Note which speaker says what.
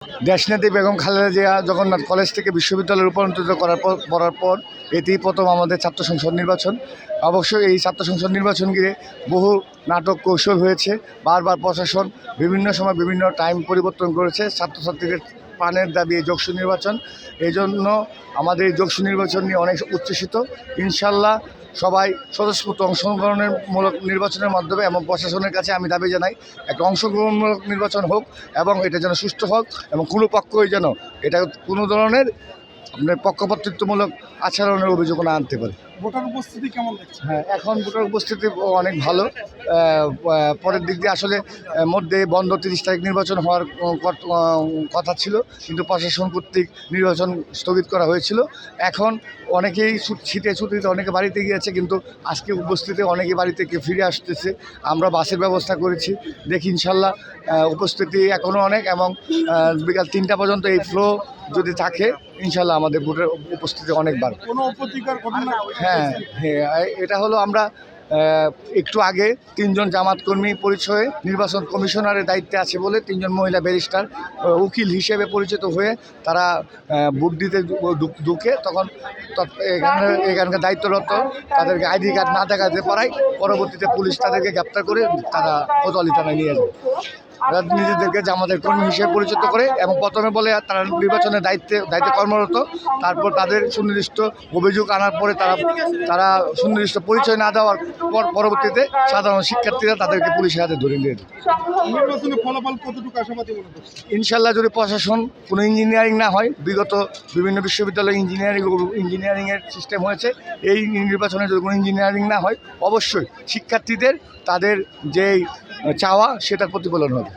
Speaker 1: দেশনেত্রী বেগম খালেদা জিয়া জগন্নাথ কলেজ থেকে বিশ্ববিদ্যালয়ে রূপান্তরিত করার পর এটি প্রথম আমাদের ছাত্র সংসদ নির্বাচন। অবশ্যই এই ছাত্র সংসদ নির্বাচন ঘিরে বহু নাটক কৌশল হয়েছে। বারবার প্রশাসন বিভিন্ন সময় বিভিন্ন টাইম পরিবর্তন করেছে। ছাত্রছাত্রীদের প্রাণের দাবি এই যোগসু নির্বাচন। এই জন্য আমাদের এই যোগসু নির্বাচন নিয়ে অনেক উচ্ছ্বসিত। ইনশাল্লাহ সবাই স্বতঃস্ফূর্ত অংশগ্রহণমূলক নির্বাচনের মাধ্যমে এবং প্রশাসনের কাছে আমি দাবি জানাই একটা অংশগ্রহণমূলক নির্বাচন হোক এবং এটা যেন সুষ্ঠু হোক এবং কোনো পক্ষই যেন এটা কোনো ধরনের আপনার পক্ষপাতিত্বমূলক আচরণের অভিযোগ না আনতে পারে।
Speaker 2: ভোটার উপস্থিতি কেমন দেখছে?
Speaker 1: হ্যাঁ, এখন ভোটার উপস্থিতি অনেক ভালো। পরের দিক দিয়ে আসলে মধ্যে বন্ধ 30 তারিখ নির্বাচন হওয়ার কথা ছিল, কিন্তু প্রশাসন কর্তৃক নির্বাচন স্থগিত করা হয়েছিল। এখন অনেকেই ছুটিতে অনেকে বাড়িতে গিয়েছে, কিন্তু আজকে উপস্থিতি অনেকে বাড়ি থেকে ফিরে আসতেছে। আমরা বাসের ব্যবস্থা করেছি, দেখি ইনশাল্লাহ উপস্থিতি এখনও অনেক এবং বিকাল 3টা পর্যন্ত এই ফ্লো যদি থাকে ইনশাল্লাহ আমাদের ভোটের উপস্থিতি অনেক বাড়বে।
Speaker 2: কোনো অপ্রীতিকর ঘটনা?
Speaker 1: হ্যাঁ, এটা হলো আমরা একটু আগে 3 জন জামাত কর্মী পরিচয়ে নির্বাচন কমিশনারের দায়িত্বে আছে বলে 3 জন মহিলা ব্যারিস্টার উকিল হিসেবে পরিচিত হয়ে তারা ভোট দিতে ঢুকে তখন এখানকার দায়িত্বরত তাদেরকে আইডি কার্ড না দেখাতে পারায় পরবর্তীতে পুলিশ তাদেরকে গ্রেপ্তার করে তারা কোতোয়ালি থানায় নিয়ে যায়। তারা নিজেদেরকে জামাতের কর্মী হিসেবে পরিচিত করে এবং প্রথমে বলে তারা নির্বাচনের দায়িত্বে কর্মরত, তারপর তাদের সুনির্দিষ্ট অভিযোগ আনার পরে তারা সুনির্দিষ্ট পরিচয় না দেওয়ার পরবর্তীতে সাধারণ শিক্ষার্থীরা তাদেরকে পুলিশের হাতে ধরে দিয়ে দেয়।
Speaker 2: নির্বাচনের ফলাফল কতটুকু আশাবাদী মনে করছে?
Speaker 1: ইনশাল্লাহ যদি প্রশাসন কোনো ইঞ্জিনিয়ারিং না হয়, বিগত বিভিন্ন বিশ্ববিদ্যালয়ে ইঞ্জিনিয়ারিংয়ের সিস্টেম হয়েছে, এই নির্বাচনে যদি কোনো ইঞ্জিনিয়ারিং না হয় অবশ্যই শিক্ষার্থীদের তাদের যেই চাওয়া সেটার প্রতিফলন হবে।